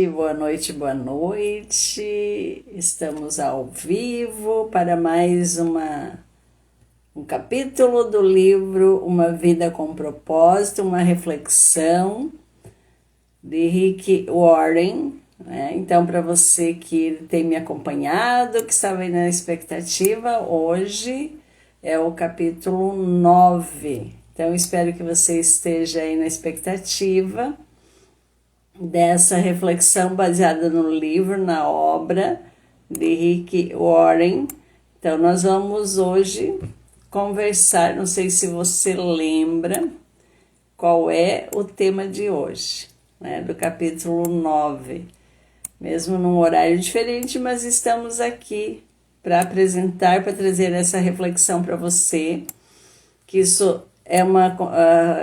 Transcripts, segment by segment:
Boa noite, boa noite. Estamos ao vivo para mais um capítulo do livro Uma Vida com Propósito, uma reflexão de Rick Warren. Então, para você que tem me acompanhado, que estava aí na expectativa, hoje é o capítulo 9. Então, espero que você esteja aí na expectativa dessa reflexão baseada no livro, na obra de Rick Warren. Então, nós vamos hoje conversar, não sei se você lembra qual é o tema de hoje, do capítulo 9. Mesmo num horário diferente, mas estamos aqui para apresentar, para trazer essa reflexão para você, que isso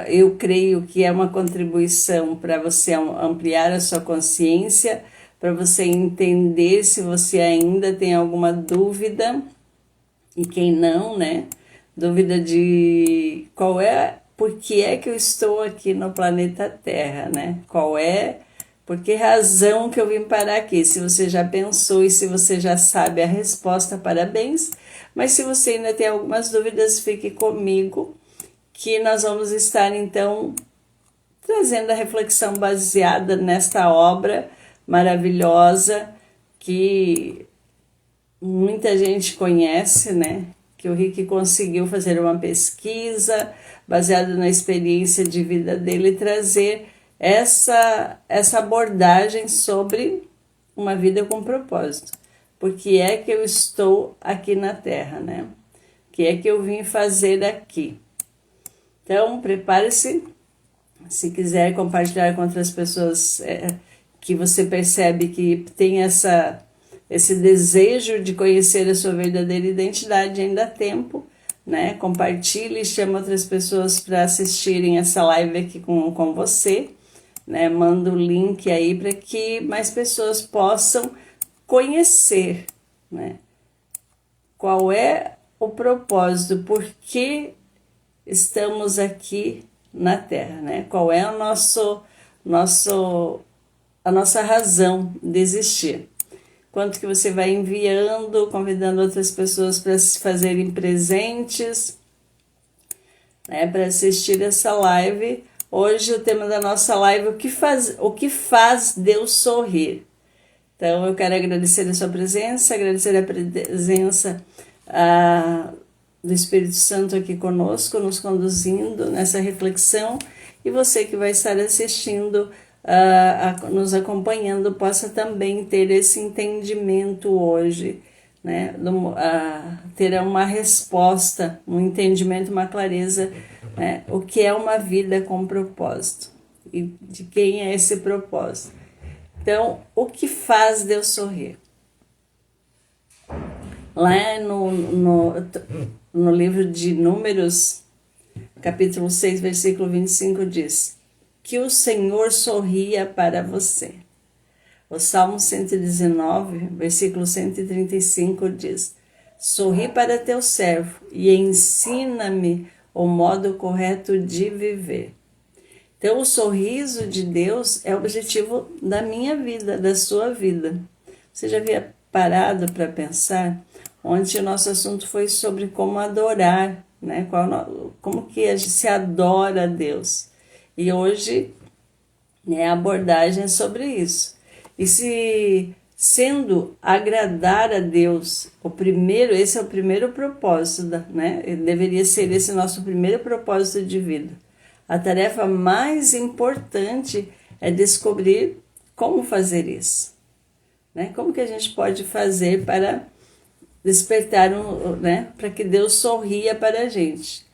eu creio que é uma contribuição para você ampliar a sua consciência, para você entender se você ainda tem alguma dúvida, e quem não, dúvida de por que é que eu estou aqui no planeta Terra, por que razão que eu vim parar aqui? Se você já pensou e se você já sabe a resposta, parabéns, mas se você ainda tem algumas dúvidas, fique comigo, que nós vamos estar, então, trazendo a reflexão baseada nesta obra maravilhosa que muita gente conhece, que o Rick conseguiu fazer uma pesquisa baseada na experiência de vida dele e trazer essa abordagem sobre uma vida com propósito. Por que é que eu estou aqui na Terra, O que é que eu vim fazer aqui? Então, prepare-se, se quiser compartilhar com outras pessoas que você percebe que tem esse desejo de conhecer a sua verdadeira identidade, ainda há tempo, Compartilhe, chama outras pessoas para assistirem essa live aqui com você, Manda o link aí para que mais pessoas possam conhecer, Qual é o propósito, por que estamos aqui na Terra, Qual é a nossa razão de existir. Quanto que você vai enviando, convidando outras pessoas para se fazerem presentes, para assistir essa live. Hoje o tema da nossa live é o que faz Deus sorrir. Então eu quero agradecer a sua presença, agradecer a presença do Espírito Santo aqui conosco, nos conduzindo nessa reflexão, e você que vai estar assistindo, nos acompanhando, possa também ter esse entendimento hoje, ter uma resposta, um entendimento, uma clareza, o que é uma vida com propósito e de quem é esse propósito. Então, o que faz Deus sorrir? Lá no livro de Números, capítulo 6, versículo 25, diz: que o Senhor sorria para você. O Salmo 119, versículo 135 diz: sorri para teu servo e ensina-me o modo correto de viver. Então, o sorriso de Deus é o objetivo da minha vida, da sua vida. Você já havia parado para pensar? Ontem o nosso assunto foi sobre como adorar, como que a gente se adora a Deus. E hoje a abordagem é sobre isso. E se sendo agradar a Deus, esse é o primeiro propósito, Deveria ser esse nosso primeiro propósito de vida. A tarefa mais importante é descobrir como fazer isso. Como que a gente pode fazer para despertar, para que Deus sorria para a gente.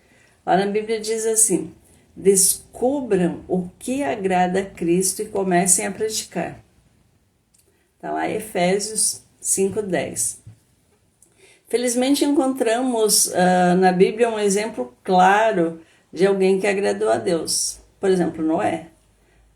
Lá na Bíblia diz assim: descubram o que agrada a Cristo e comecem a praticar. Está lá Efésios 5:10. Felizmente encontramos na Bíblia um exemplo claro de alguém que agradou a Deus. Por exemplo, Noé.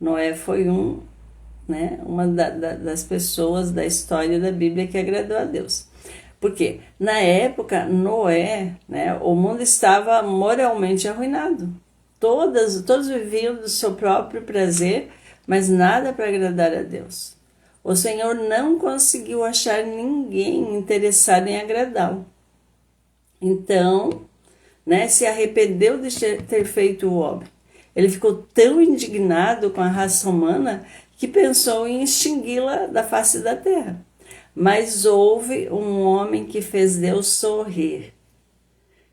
Noé foi uma das pessoas da história da Bíblia que agradou a Deus. Porque na época, Noé, o mundo estava moralmente arruinado. Todos viviam do seu próprio prazer, mas nada para agradar a Deus. o Senhor não conseguiu achar ninguém interessado em agradá-lo. Então, se arrependeu de ter feito o homem. Ele ficou tão indignado com a raça humana que pensou em extingui-la da face da terra. Mas houve um homem que fez Deus sorrir.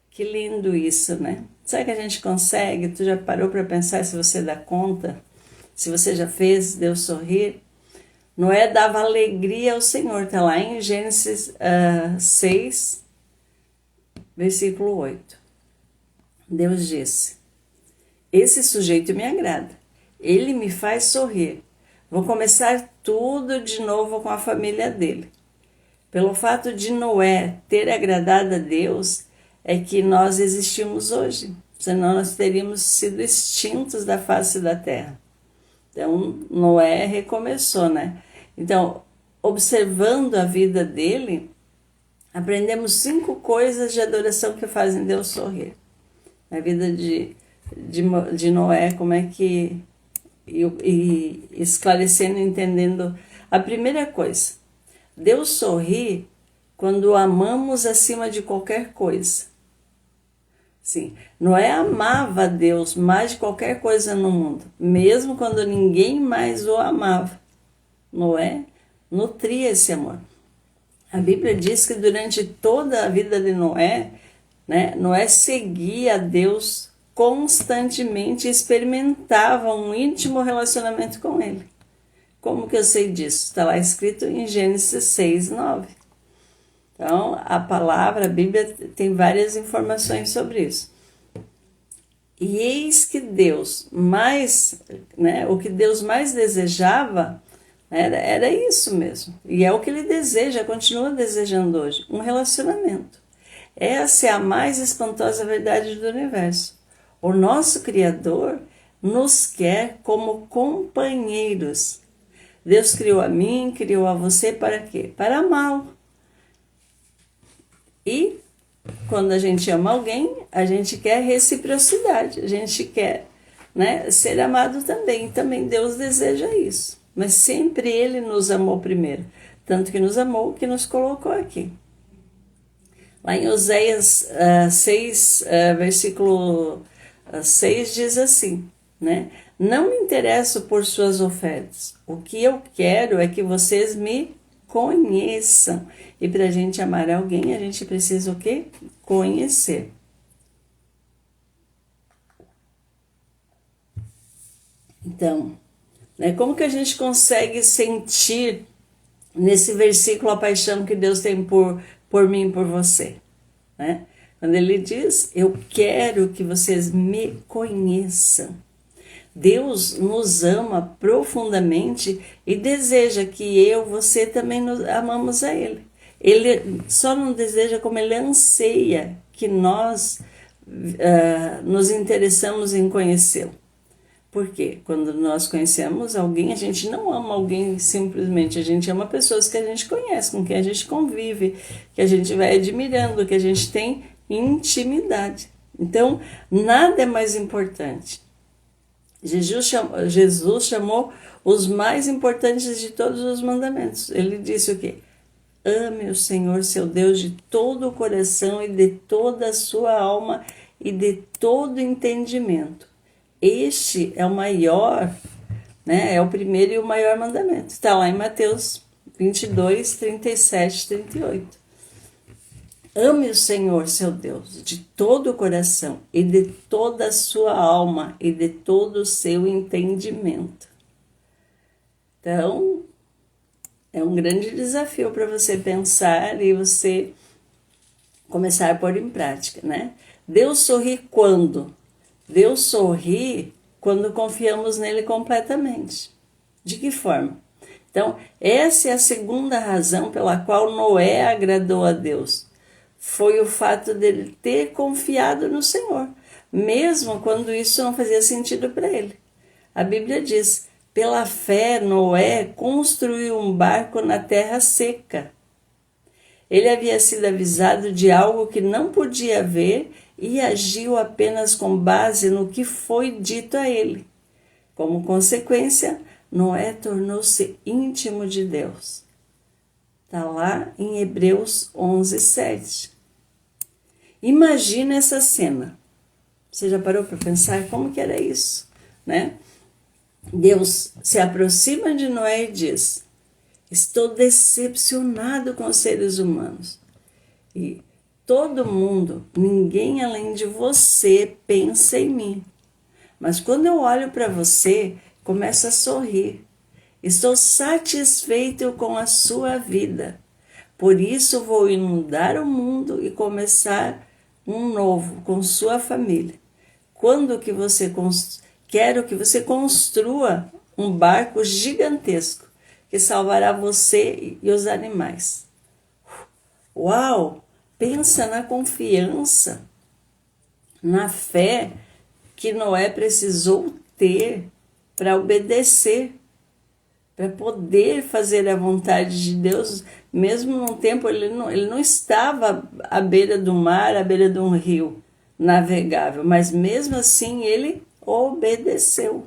Que lindo isso, né? Será que a gente consegue? Tu já parou para pensar se você dá conta? Se você já fez Deus sorrir? Noé dava alegria ao Senhor. Está lá em Gênesis 6, versículo 8. Deus disse: esse sujeito me agrada. Ele me faz sorrir. Vou começar tudo de novo com a família dele. Pelo fato de Noé ter agradado a Deus, é que nós existimos hoje. Senão nós teríamos sido extintos da face da terra. Então, Noé recomeçou, né? Então, observando a vida dele, aprendemos 5 coisas de adoração que fazem Deus sorrir. A vida de Noé, como é que... E esclarecendo, entendendo. A primeira coisa, Deus sorri quando o amamos acima de qualquer coisa. Sim, Noé amava a Deus mais de qualquer coisa no mundo, mesmo quando ninguém mais o amava. Noé nutria esse amor. A Bíblia diz que durante toda a vida de Noé, Noé seguia a Deus constantemente e experimentava um íntimo relacionamento com ele. Como que eu sei disso? Está lá escrito em Gênesis 6, 9. Então, a palavra, a Bíblia tem várias informações sobre isso. E eis que Deus o que Deus mais desejava era isso mesmo. E é o que ele deseja, continua desejando hoje, um relacionamento. Essa é a mais espantosa verdade do universo. O nosso Criador nos quer como companheiros. Deus criou a mim, criou a você para quê? Para amá-lo. E quando a gente ama alguém, a gente quer reciprocidade, a gente quer ser amado também. Também Deus deseja isso. Mas sempre Ele nos amou primeiro. Tanto que nos amou que nos colocou aqui. Lá em Oséias 6, versículo 6 diz assim, Não me interesso por suas ofertas. O que eu quero é que vocês me conheçam. E para a gente amar alguém, a gente precisa o quê? Conhecer. Então, como que a gente consegue sentir nesse versículo a paixão que Deus tem por mim e por você? Quando ele diz, eu quero que vocês me conheçam. Deus nos ama profundamente e deseja que você também amamos a Ele. Ele só não deseja, como Ele anseia que nós nos interessamos em conhecê-lo. Por quê? Quando nós conhecemos alguém, a gente não ama alguém simplesmente, a gente ama pessoas que a gente conhece, com quem a gente convive, que a gente vai admirando, que a gente tem intimidade. Então, nada é mais importante. Jesus chamou os mais importantes de todos os mandamentos. Ele disse o quê? Ame o Senhor, seu Deus, de todo o coração e de toda a sua alma e de todo o entendimento. Este é o maior, é o primeiro e o maior mandamento. Está lá em Mateus 22, 37, 38. Ame o Senhor, seu Deus, de todo o coração e de toda a sua alma e de todo o seu entendimento. Então, é um grande desafio para você pensar e você começar a pôr em prática, Deus sorri quando? Deus sorri quando confiamos nele completamente. De que forma? Então, essa é a segunda razão pela qual Noé agradou a Deus. Foi o fato dele ter confiado no Senhor, mesmo quando isso não fazia sentido para ele. A Bíblia diz, pela fé Noé construiu um barco na terra seca. Ele havia sido avisado de algo que não podia ver e agiu apenas com base no que foi dito a ele. Como consequência, Noé tornou-se íntimo de Deus. Está lá em Hebreus 11:7. Imagina essa cena. Você já parou para pensar como que era isso, né? Deus se aproxima de Noé e diz: estou decepcionado com os seres humanos. E todo mundo, ninguém além de você pensa em mim. Mas quando eu olho para você, começo a sorrir. Estou satisfeito com a sua vida. Por isso vou inundar o mundo e começar um novo com sua família. Quero que você construa um barco gigantesco que salvará você e os animais. Uau! Pensa na confiança, na fé que Noé precisou ter para obedecer, para poder fazer a vontade de Deus, mesmo num tempo ele não estava à beira do mar, à beira de um rio navegável, mas mesmo assim ele obedeceu,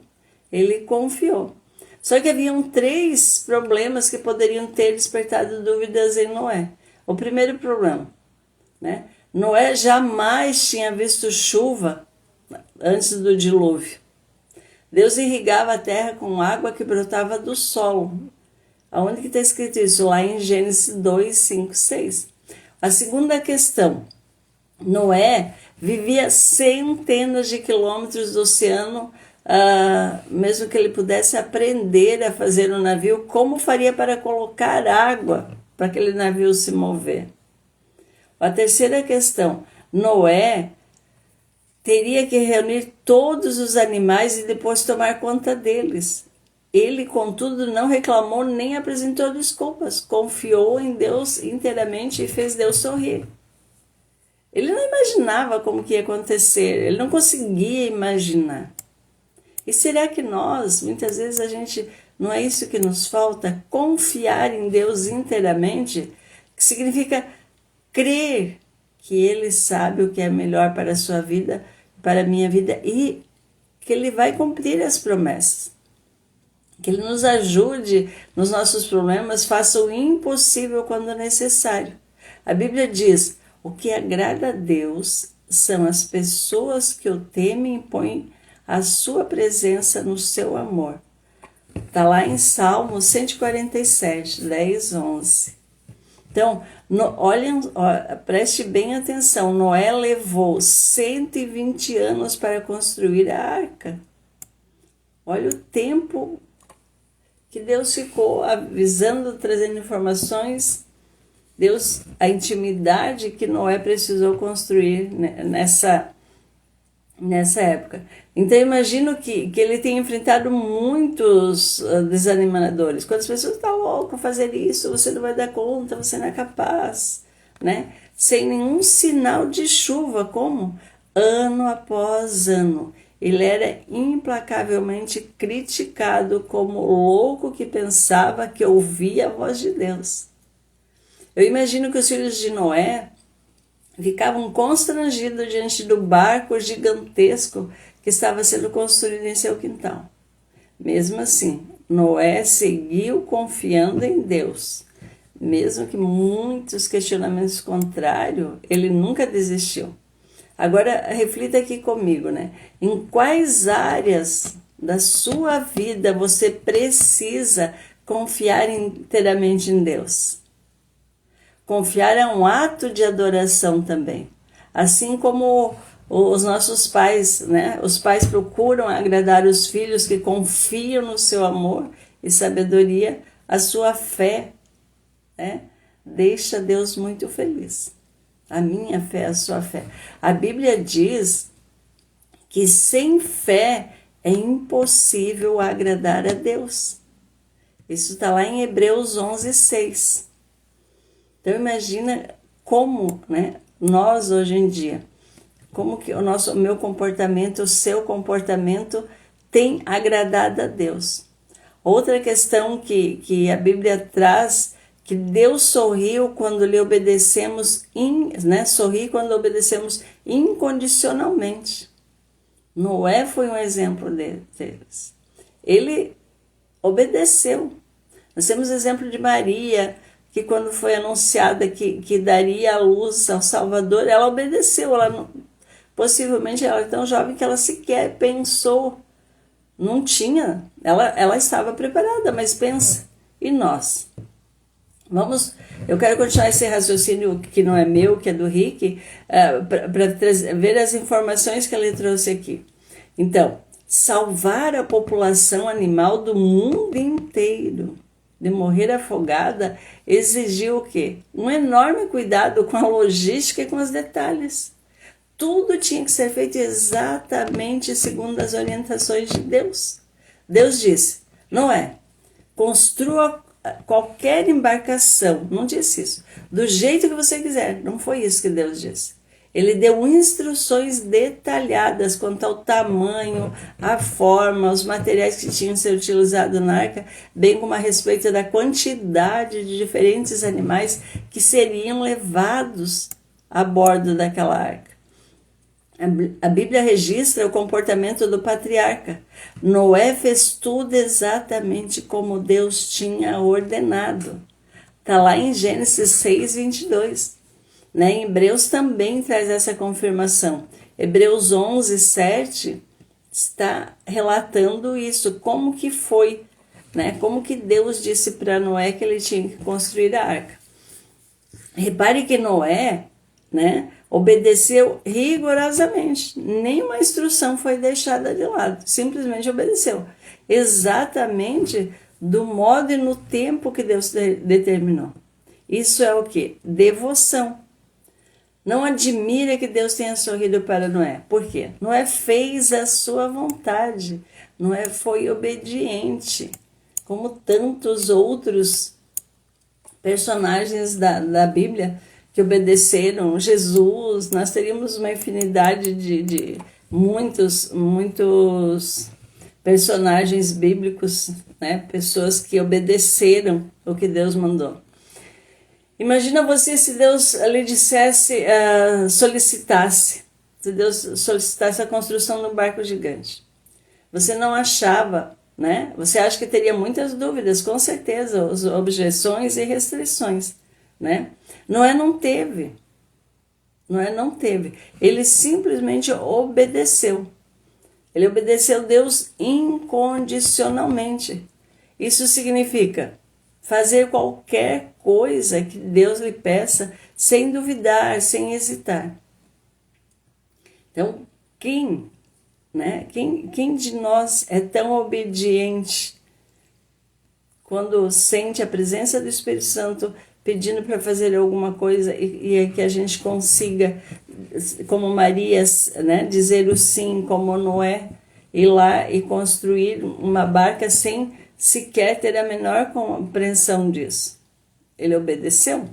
ele confiou. Só que haviam 3 problemas que poderiam ter despertado dúvidas em Noé. O primeiro problema, né? Noé jamais tinha visto chuva antes do dilúvio. Deus irrigava a terra com água que brotava do solo. Aonde que está escrito isso? Lá em Gênesis 2, 5, 6. A segunda questão. Noé vivia centenas de quilômetros do oceano, mesmo que ele pudesse aprender a fazer um navio, como faria para colocar água para aquele navio se mover? A terceira questão. Noé teria que reunir todos os animais e depois tomar conta deles. Ele, contudo, não reclamou nem apresentou desculpas. Confiou em Deus inteiramente e fez Deus sorrir. Ele não imaginava como que ia acontecer. Ele não conseguia imaginar. E será que nós, muitas vezes a gente, não é isso que nos falta? Confiar em Deus inteiramente, que significa crer que Ele sabe o que é melhor para a sua vida, para a minha vida, e que Ele vai cumprir as promessas. Que Ele nos ajude nos nossos problemas, faça o impossível quando necessário. A Bíblia diz: o que agrada a Deus são as pessoas que o temem e põem a sua presença no seu amor. Está lá em Salmo 147, 10, 11. Então, preste bem atenção. Noé levou 120 anos para construir a arca. Olha o tempo que Deus ficou avisando, trazendo informações. Deus, a intimidade que Noé precisou construir nessa época. Então, eu imagino que ele tenha enfrentado muitos desanimadores. Quando as pessoas estão loucas fazer isso, você não vai dar conta, você não é capaz, né? Sem nenhum sinal de chuva, como? Ano após ano. Ele era implacavelmente criticado como louco que pensava que ouvia a voz de Deus. Eu imagino que os filhos de Noé ficavam constrangidos diante do barco gigantesco que estava sendo construído em seu quintal. Mesmo assim, Noé seguiu confiando em Deus. Mesmo que muitos questionamentos contrários, ele nunca desistiu. Agora, reflita aqui comigo, né? Em quais áreas da sua vida você precisa confiar inteiramente em Deus? Confiar é um ato de adoração também. Assim como os nossos pais, né? Os pais procuram agradar os filhos que confiam no seu amor e sabedoria, a sua fé, né? Deixa Deus muito feliz. A minha fé, a sua fé. A Bíblia diz que sem fé é impossível agradar a Deus. Isso está lá em Hebreus 11, 6. Então imagina como, né, nós hoje em dia, como que o meu comportamento, o seu comportamento tem agradado a Deus. Outra questão que a Bíblia traz, que Deus sorriu quando lhe obedecemos, sorri quando obedecemos incondicionalmente. Noé foi um exemplo deles. Ele obedeceu. Nós temos o exemplo de Maria, que quando foi anunciada que daria a luz ao Salvador, ela obedeceu. Possivelmente ela é tão jovem que ela sequer pensou, não tinha, ela estava preparada, mas pensa, e nós? Eu quero continuar esse raciocínio que não é meu, que é do Rick, para ver as informações que ele trouxe aqui. Então, salvar a população animal do mundo inteiro de morrer afogada exigiu o quê? Um enorme cuidado com a logística e com os detalhes. Tudo tinha que ser feito exatamente segundo as orientações de Deus. Deus disse, Noé, construa qualquer embarcação, não disse isso, do jeito que você quiser, não foi isso que Deus disse. Ele deu instruções detalhadas quanto ao tamanho, a forma, os materiais que tinham que ser utilizados na arca, bem como a respeito da quantidade de diferentes animais que seriam levados a bordo daquela arca. A Bíblia registra o comportamento do patriarca. Noé fez tudo exatamente como Deus tinha ordenado. Está lá em Gênesis 6, 22. Em Hebreus também traz essa confirmação. Hebreus 11, 7 está relatando isso, como que foi, como que Deus disse para Noé que ele tinha que construir a arca. Repare que Noé, obedeceu rigorosamente, nenhuma instrução foi deixada de lado, simplesmente obedeceu, exatamente do modo e no tempo que Deus determinou. Isso é o que? Devoção. Não admira que Deus tenha sorrido para Noé. Por quê? Noé fez a sua vontade. Noé foi obediente, como tantos outros personagens da Bíblia que obedeceram. Jesus, nós teríamos uma infinidade de muitos personagens bíblicos, pessoas que obedeceram o que Deus mandou. Imagina você se Deus lhe dissesse, solicitasse a construção de um barco gigante. Você não achava, Você acha que teria muitas dúvidas, com certeza, objeções e restrições, Noé não teve. Ele simplesmente obedeceu. Ele obedeceu Deus incondicionalmente. Isso significa fazer qualquer coisa que Deus lhe peça, sem duvidar, sem hesitar. Então, quem de nós é tão obediente quando sente a presença do Espírito Santo pedindo para fazer alguma coisa e é que a gente consiga, como Maria, dizer o sim, como Noé, ir lá e construir uma barca sem sequer ter a menor compreensão disso. Ele obedeceu.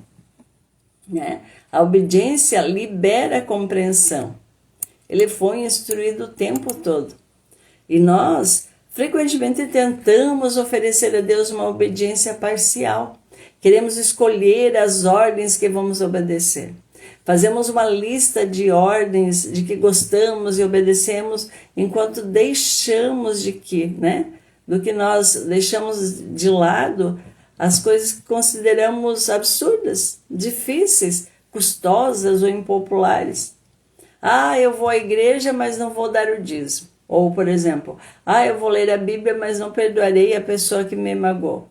A obediência libera a compreensão. Ele foi instruído o tempo todo. E nós, frequentemente, tentamos oferecer a Deus uma obediência parcial. Queremos escolher as ordens que vamos obedecer. Fazemos uma lista de ordens de que gostamos e obedecemos, enquanto deixamos do que nós deixamos de lado as coisas que consideramos absurdas, difíceis, custosas ou impopulares. Eu vou à igreja, mas não vou dar o dízimo. Ou, por exemplo, eu vou ler a Bíblia, mas não perdoarei a pessoa que me magoou.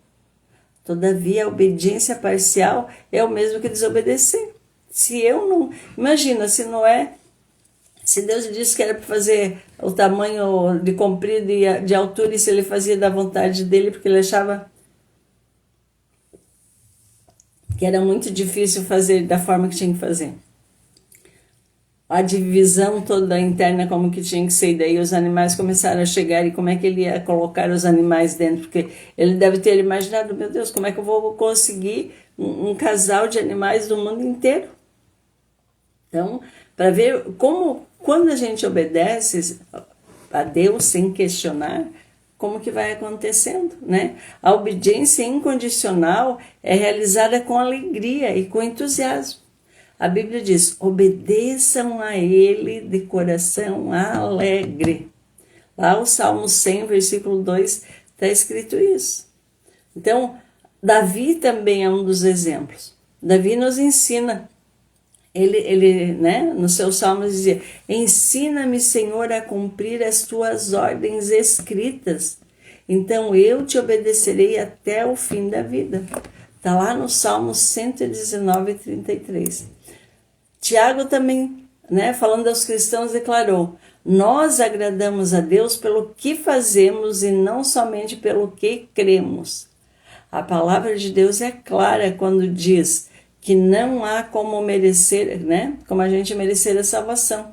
Todavia, a obediência parcial é o mesmo que desobedecer. Imagina, se Deus disse que era para fazer o tamanho de comprido e de altura, e se ele fazia da vontade dele, porque ele achava que era muito difícil fazer da forma que tinha que fazer. A divisão toda interna como que tinha que ser, e daí os animais começaram a chegar, e como é que ele ia colocar os animais dentro, porque ele deve ter imaginado, meu Deus, como é que eu vou conseguir um casal de animais do mundo inteiro? Então, para ver como, quando a gente obedece a Deus sem questionar, como que vai acontecendo, A obediência incondicional é realizada com alegria e com entusiasmo. A Bíblia diz, obedeçam a Ele de coração alegre. Lá o Salmo 100, versículo 2, Está escrito isso. Então, Davi também é um dos exemplos. Davi nos ensina. Ele, né, nos seus salmos dizia: ensina-me, Senhor, a cumprir as tuas ordens escritas. Então eu te obedecerei até o fim da vida. Está lá no Salmo 119, 33. Tiago também, né, falando aos cristãos, declarou: nós agradamos a Deus pelo que fazemos e não somente pelo que cremos. A palavra de Deus é clara quando diz que não há como merecer, né, como a gente merecer a salvação.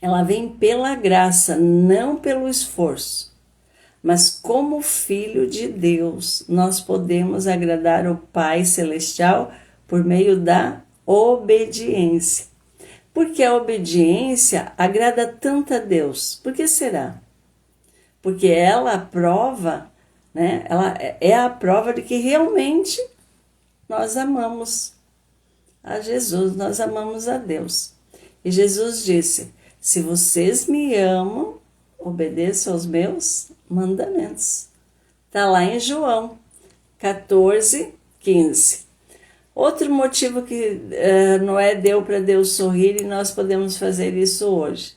Ela vem pela graça, não pelo esforço. Mas como filho de Deus, nós podemos agradar o Pai Celestial por meio da obediência. Porque a obediência agrada tanto a Deus. Por que será? Porque ela prova, né? Ela é a prova de que realmente nós amamos a Jesus, nós amamos a Deus. E Jesus disse: se vocês me amam, obedeçam aos meus mandamentos. Está lá em João 14, 15. Outro motivo que Noé deu para Deus sorrir, e nós podemos fazer isso hoje.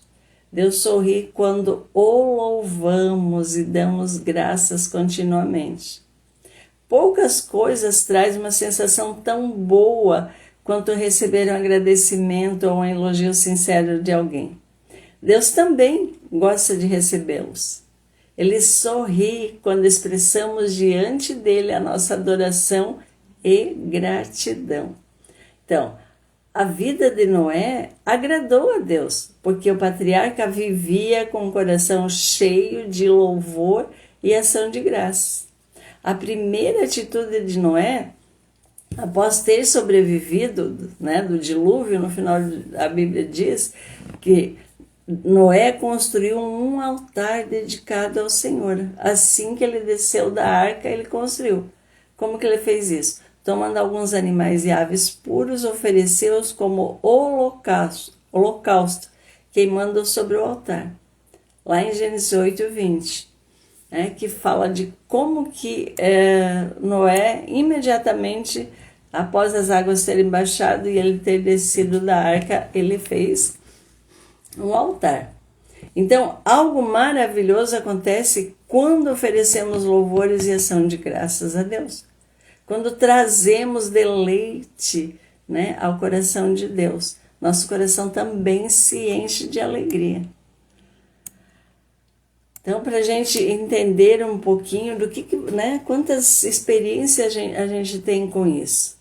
Deus sorri quando o louvamos e damos graças continuamente. Poucas coisas trazem uma sensação tão boa quanto receber um agradecimento ou um elogio sincero de alguém. Deus também gosta de recebê-los. Ele sorri quando expressamos diante dele a nossa adoração e gratidão. Então, a vida de Noé agradou a Deus, porque o patriarca vivia com o coração cheio de louvor e ação de graças. A primeira atitude de Noé, após ter sobrevivido, né, do dilúvio, no final a Bíblia diz que Noé construiu um altar dedicado ao Senhor. Assim que ele desceu da arca, ele construiu. Como que ele fez isso? Tomando alguns animais e aves puros, ofereceu-os como holocausto, queimando sobre o altar. Lá em Gênesis 8, 20, que fala de como que Noé, imediatamente após as águas terem baixado e ele ter descido da arca, ele fez um altar. Então, algo maravilhoso acontece quando oferecemos louvores e ação de graças a Deus. Quando trazemos deleite, né, ao coração de Deus, nosso coração também se enche de alegria. Então, para a gente entender um pouquinho do que, né, quantas experiências a gente tem com isso.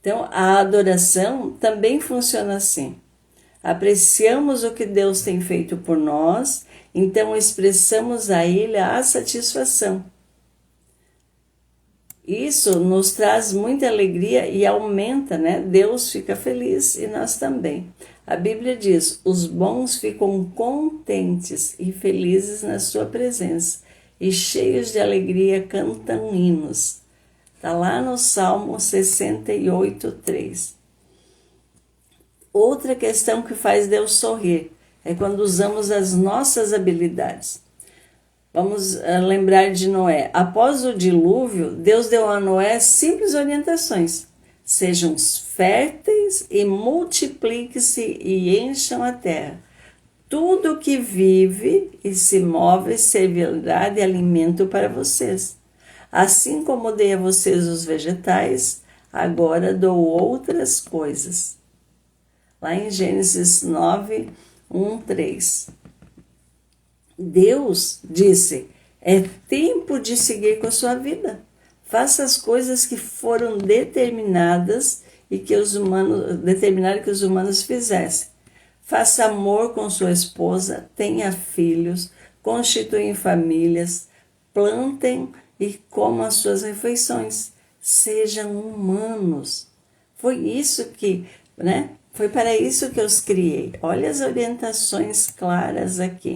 Então, a adoração também funciona assim. Apreciamos o que Deus tem feito por nós, então expressamos a Ele a satisfação. Isso nos traz muita alegria e aumenta, né? Deus fica feliz e nós também. A Bíblia diz: os bons ficam contentes e felizes na sua presença, e cheios de alegria cantam hinos. Está lá no Salmo 68, 3. Outra questão que faz Deus sorrir é quando usamos as nossas habilidades. Vamos lembrar de Noé. Após o dilúvio, Deus deu a Noé simples orientações. Sejam férteis e multipliquem-se e encham a terra. Tudo que vive e se move servirá de alimento para vocês. Assim como dei a vocês os vegetais, agora dou outras coisas. Lá em Gênesis 9, 1, 3. Deus disse: é tempo de seguir com a sua vida. Faça as coisas que foram determinadas e que os humanos fizessem. Faça amor com sua esposa, tenha filhos, constituem famílias, plantem e comam as suas refeições. Sejam humanos. Foi isso que, né? Foi para isso que eu os criei. Olha as orientações claras aqui.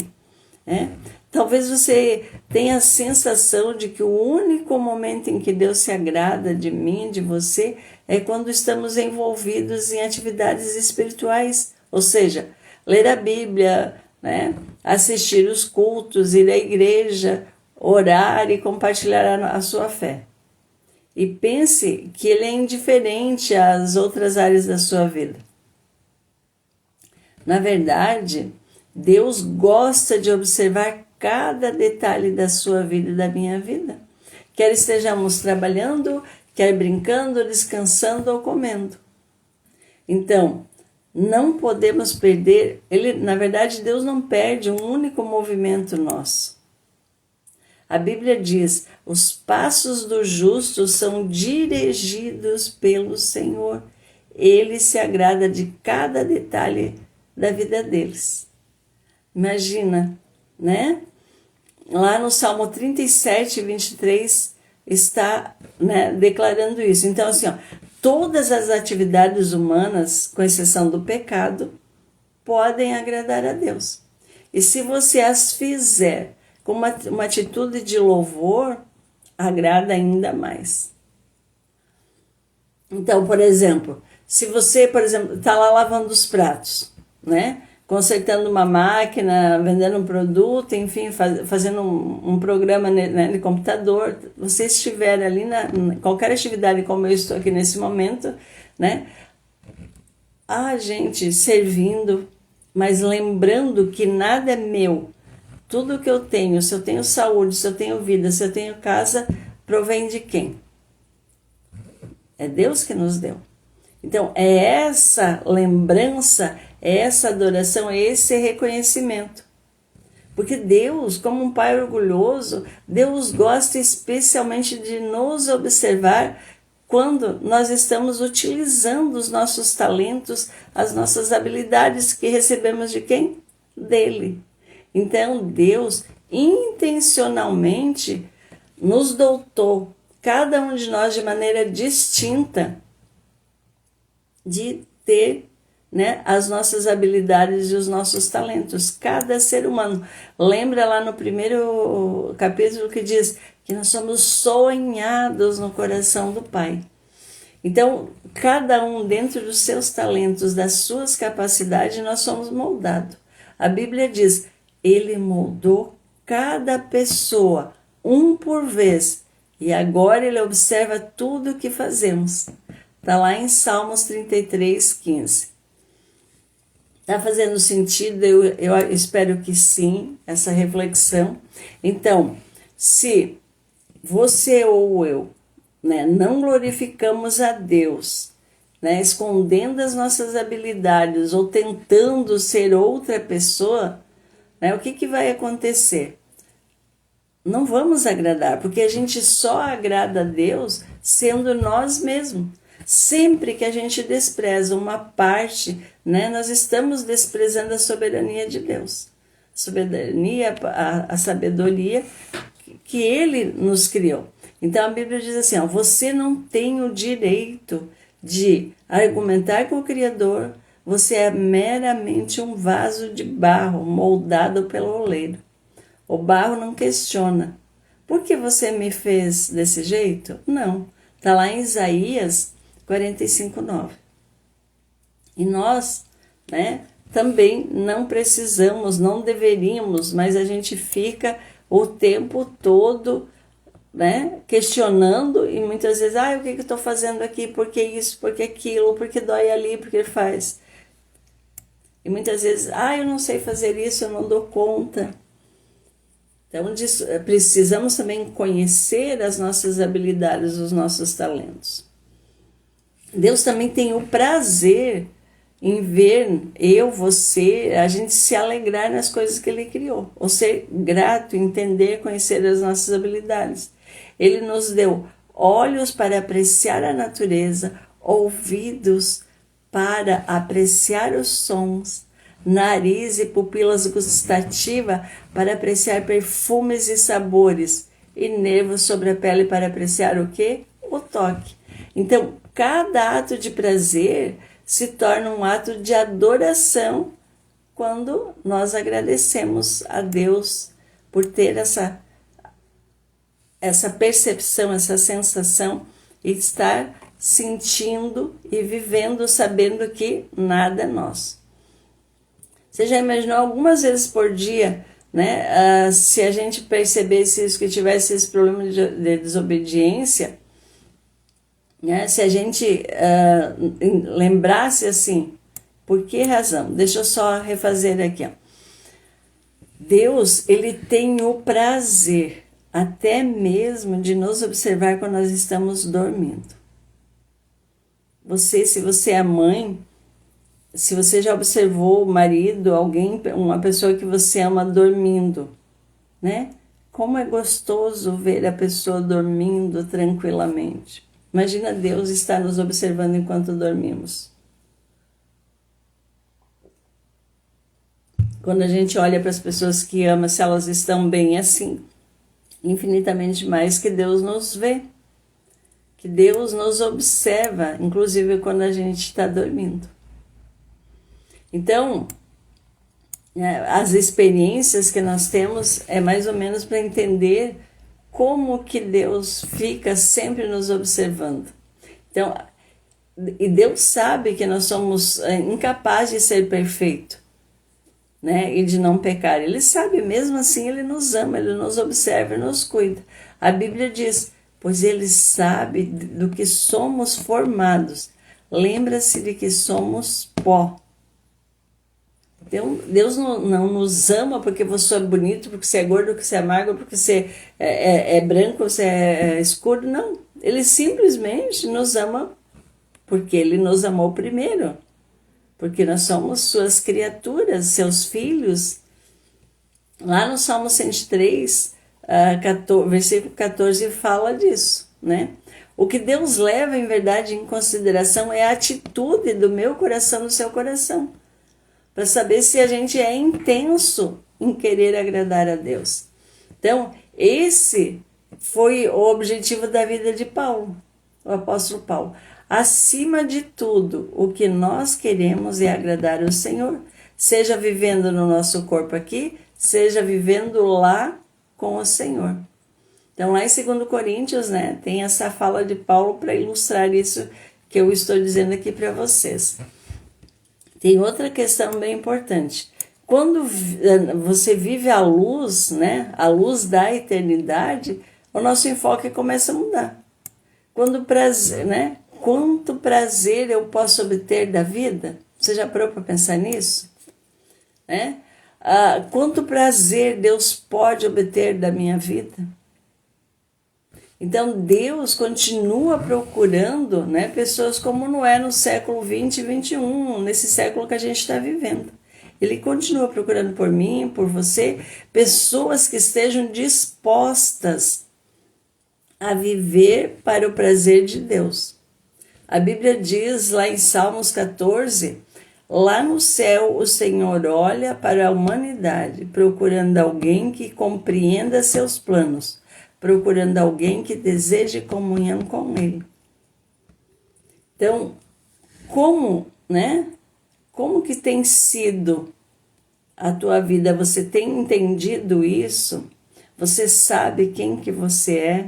Talvez você tenha a sensação de que o único momento em que Deus se agrada de mim, de você, é quando estamos envolvidos em atividades espirituais. Ou seja, ler a Bíblia, né? Assistir os cultos, ir à igreja, orar e compartilhar a sua fé. E pense que ele é indiferente às outras áreas da sua vida. Na verdade, Deus gosta de observar cada detalhe da sua vida e da minha vida. Quer estejamos trabalhando, quer brincando, descansando ou comendo. Então, não podemos perder, na verdade, Deus não perde um único movimento nosso. A Bíblia diz, os passos do justo são dirigidos pelo Senhor. Ele se agrada de cada detalhe da vida deles. Imagina, né? Lá no Salmo 37, 23, está, né, declarando isso. Então, assim, ó, todas as atividades humanas, com exceção do pecado, podem agradar a Deus. E se você as fizer com uma atitude de louvor, agrada ainda mais. Então, por exemplo, se você, por exemplo, está lá lavando os pratos, né? Consertando uma máquina, vendendo um produto, enfim, fazendo um programa, né, de computador, você estiver ali qualquer atividade como eu estou aqui nesse momento, né? Gente, servindo, mas lembrando que nada é meu. Tudo que eu tenho, se eu tenho saúde, se eu tenho vida, se eu tenho casa, provém de quem? É Deus que nos deu. Então, é essa lembrança, é essa adoração, é esse reconhecimento. Porque Deus, como um pai orgulhoso, Deus gosta especialmente de nos observar quando nós estamos utilizando os nossos talentos, as nossas habilidades que recebemos de quem? Dele. Então, Deus intencionalmente nos dotou, cada um de nós de maneira distinta, de ter, né, as nossas habilidades e os nossos talentos, cada ser humano. Lembra lá no primeiro capítulo que diz que nós somos sonhados no coração do Pai. Então, cada um dentro dos seus talentos, das suas capacidades, nós somos moldados. A Bíblia diz, Ele moldou cada pessoa, um por vez, e agora Ele observa tudo o que fazemos. Está lá em Salmos 33, 15. Está fazendo sentido? Eu espero que sim, essa reflexão. Então, se você ou eu, né, não glorificamos a Deus, né, escondendo as nossas habilidades ou tentando ser outra pessoa, né, o que vai acontecer? Não vamos agradar, porque a gente só agrada a Deus sendo nós mesmos. Sempre que a gente despreza uma parte, né, nós estamos desprezando a soberania de Deus. A sabedoria que Ele nos criou. Então a Bíblia diz assim, ó, você não tem o direito de argumentar com o Criador, você é meramente um vaso de barro moldado pelo oleiro. O barro não questiona. Por que você me fez desse jeito? Não. Está lá em Isaías 45, 9. E nós, né, também não precisamos, não deveríamos, mas a gente fica o tempo todo, né, questionando e muitas vezes, o que eu estou fazendo aqui? Por que isso? Por que aquilo? Por que dói ali? Por que faz? E muitas vezes, eu não sei fazer isso, eu não dou conta. Então, precisamos também conhecer as nossas habilidades, os nossos talentos. Deus também tem o prazer em ver você, a gente se alegrar nas coisas que Ele criou. Ou ser grato, entender, conhecer as nossas habilidades. Ele nos deu olhos para apreciar a natureza, ouvidos para apreciar os sons, nariz e pupilas gustativas para apreciar perfumes e sabores, e nervos sobre a pele para apreciar o quê? O toque. Então, cada ato de prazer se torna um ato de adoração quando nós agradecemos a Deus por ter essa percepção, essa sensação e estar sentindo e vivendo sabendo que nada é nosso. Você já imaginou algumas vezes por dia, né? Se a gente percebesse isso, que tivesse esse problema de desobediência, né? Se a gente lembrasse assim, por que razão? Deixa eu só refazer aqui, ó. Deus, ele tem o prazer até mesmo de nos observar quando nós estamos dormindo. Se você é mãe, se você já observou o marido, alguém, uma pessoa que você ama dormindo, né? Como é gostoso ver a pessoa dormindo tranquilamente. Imagina Deus estar nos observando enquanto dormimos. Quando a gente olha para as pessoas que ama, se elas estão bem assim, infinitamente mais que Deus nos vê, que Deus nos observa, inclusive quando a gente está dormindo. Então, as experiências que nós temos é mais ou menos para entender como que Deus fica sempre nos observando. Então, e Deus sabe que nós somos incapazes de ser perfeitos, né, e de não pecar. Ele sabe, mesmo assim ele nos ama, ele nos observa e nos cuida. A Bíblia diz, pois ele sabe do que somos formados. Lembra-se de que somos pó. Então, Deus não nos ama porque você é bonito, porque você é gordo, porque você é magro, porque você é branco, você é escuro. Não, ele simplesmente nos ama porque ele nos amou primeiro. Porque nós somos suas criaturas, seus filhos. Lá no Salmo 103, versículo 14, fala disso, né? O que Deus leva, em verdade, em consideração é a atitude do meu coração, do seu coração, para saber se a gente é intenso em querer agradar a Deus. Então, esse foi o objetivo da vida de Paulo, o apóstolo Paulo. Acima de tudo, o que nós queremos é agradar o Senhor, seja vivendo no nosso corpo aqui, seja vivendo lá com o Senhor. Então, lá em 2 Coríntios, né, tem essa fala de Paulo para ilustrar isso que eu estou dizendo aqui para vocês. Tem outra questão bem importante. Quando você vive a luz, né, a luz da eternidade, o nosso enfoque começa a mudar. Quando prazer, né? Quanto prazer eu posso obter da vida? Você já parou para pensar nisso? Né? Quanto prazer Deus pode obter da minha vida? Então Deus continua procurando, né, pessoas como Noé no século 20 e 21, nesse século que a gente está vivendo. Ele continua procurando por mim, por você, pessoas que estejam dispostas a viver para o prazer de Deus. A Bíblia diz lá em Salmos 14, lá no céu o Senhor olha para a humanidade, procurando alguém que compreenda seus planos, procurando alguém que deseje comunhão com Ele. Então, como que tem sido a tua vida? Você tem entendido isso? Você sabe quem que você é,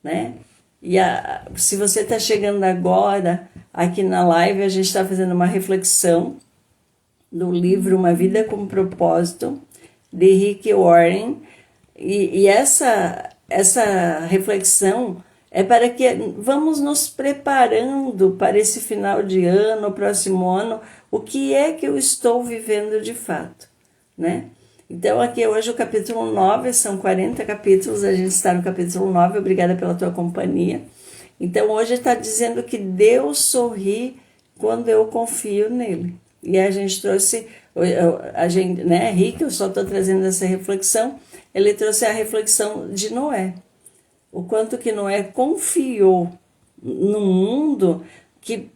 né? E se você está chegando agora aqui na live, a gente está fazendo uma reflexão do livro Uma Vida com Propósito, de Rick Warren, e essa reflexão é para que vamos nos preparando para esse final de ano, próximo ano, o que é que eu estou vivendo de fato, né? Então aqui hoje o capítulo 9, são 40 capítulos, a gente está no capítulo 9, obrigada pela tua companhia. Então hoje está dizendo que Deus sorri quando eu confio nele. E a gente trouxe, né, Rick, eu só estou trazendo essa reflexão, ele trouxe a reflexão de Noé. O quanto que Noé confiou num mundo que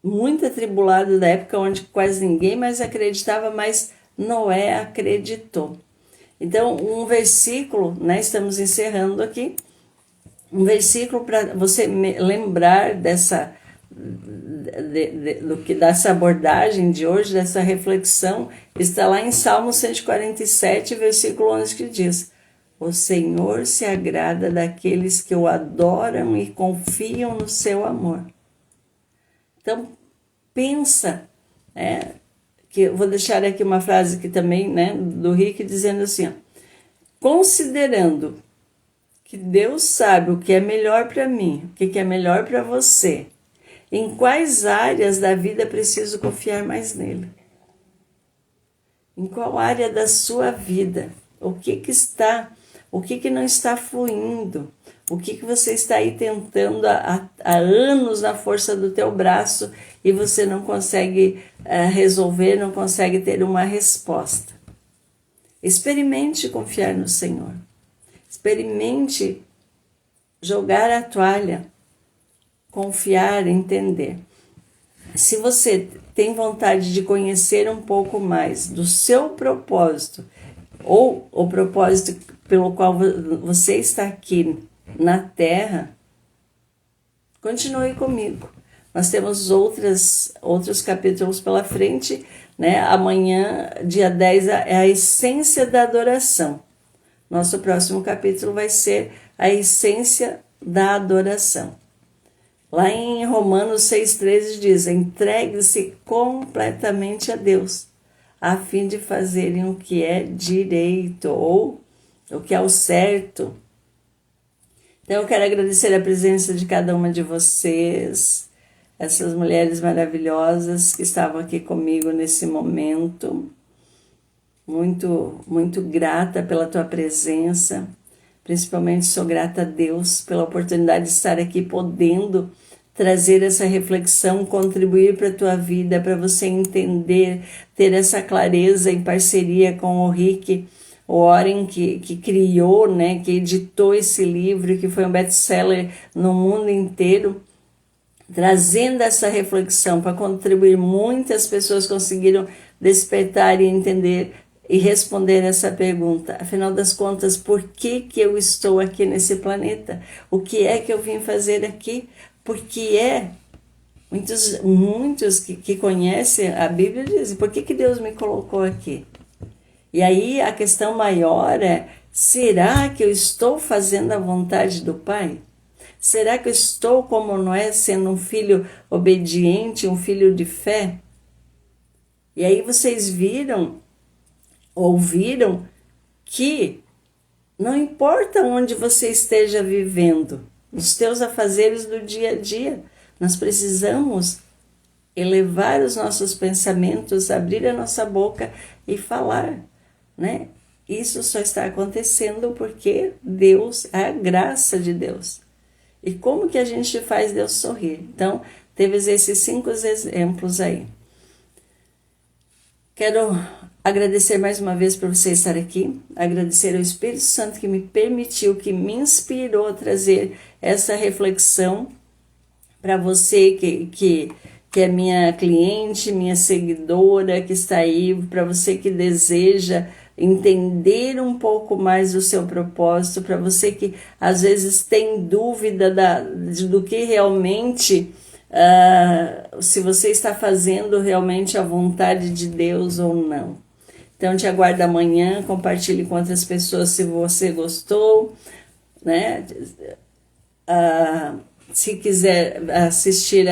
muito atribulado da época, onde quase ninguém mais acreditava, mas Noé acreditou. Então, um versículo, né, estamos encerrando aqui, um versículo para você lembrar dessa abordagem de hoje, dessa reflexão, está lá em Salmo 147, versículo 11, que diz: o Senhor se agrada daqueles que o adoram e confiam no seu amor. Então, pensa, que eu vou deixar aqui uma frase que também, né, do Rick, dizendo assim, ó, considerando que Deus sabe o que é melhor para mim, o que é melhor para você, em quais áreas da vida preciso confiar mais nele? Em qual área da sua vida? O que não está fluindo? O que você está aí tentando há anos na força do teu braço e você não consegue resolver, não consegue ter uma resposta? Experimente confiar no Senhor. Experimente jogar a toalha, confiar, entender. Se você tem vontade de conhecer um pouco mais do seu propósito, ou o propósito pelo qual você está aqui na Terra, continue comigo. Nós temos outros capítulos pela frente, né? Amanhã, dia 10, é a essência da adoração. Nosso próximo capítulo vai ser a essência da adoração. Lá em Romanos 6,13 diz, entregue-se completamente a Deus, a fim de fazerem o que é direito, ou o que é o certo. Então eu quero agradecer a presença de cada uma de vocês, essas mulheres maravilhosas que estavam aqui comigo nesse momento. Muito, muito grata pela tua presença. Principalmente sou grata a Deus pela oportunidade de estar aqui podendo trazer essa reflexão, contribuir para a tua vida, para você entender, ter essa clareza em parceria com o Rick Warren, que criou, né, que editou esse livro, que foi um best-seller no mundo inteiro, trazendo essa reflexão para contribuir. Muitas pessoas conseguiram despertar e entender e responder essa pergunta. Afinal das contas, por que eu estou aqui nesse planeta? O que é que eu vim fazer aqui? Porque muitos que conhecem a Bíblia dizem, por que Deus me colocou aqui? E aí a questão maior é, será que eu estou fazendo a vontade do Pai? Será que eu estou como Noé, sendo um filho obediente, um filho de fé? E aí vocês ouviram que não importa onde você esteja vivendo, nos teus afazeres do dia a dia, nós precisamos elevar os nossos pensamentos, abrir a nossa boca e falar, né? Isso só está acontecendo porque Deus, é a graça de Deus. E como que a gente faz Deus sorrir? Então, teve esses 5 exemplos aí. Quero agradecer mais uma vez por você estar aqui, agradecer ao Espírito Santo que me permitiu, que me inspirou a trazer essa reflexão para você que é minha cliente, minha seguidora, que está aí, para você que deseja entender um pouco mais do seu propósito, para você que às vezes tem dúvida do que realmente... se você está fazendo realmente a vontade de Deus ou não. Então, te aguardo amanhã, compartilhe com outras pessoas se você gostou, né? Se quiser assistir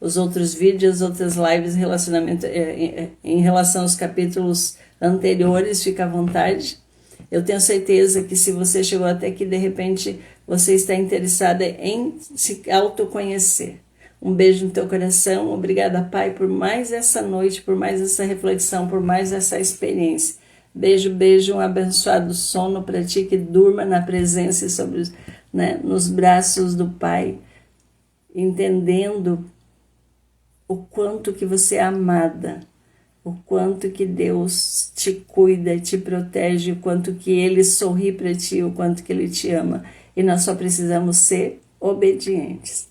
os outros vídeos, outras lives em relação aos capítulos anteriores, fica à vontade. Eu tenho certeza que se você chegou até aqui, de repente, você está interessada em se autoconhecer. Um beijo no teu coração. Obrigada, Pai, por mais essa noite, por mais essa reflexão, por mais essa experiência. Beijo, beijo, um abençoado sono para ti, que durma na presença e nos braços do Pai, entendendo o quanto que você é amada, o quanto que Deus te cuida, te protege, o quanto que Ele sorri para ti, o quanto que Ele te ama. E nós só precisamos ser obedientes.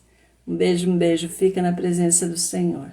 Um beijo, fica na presença do Senhor.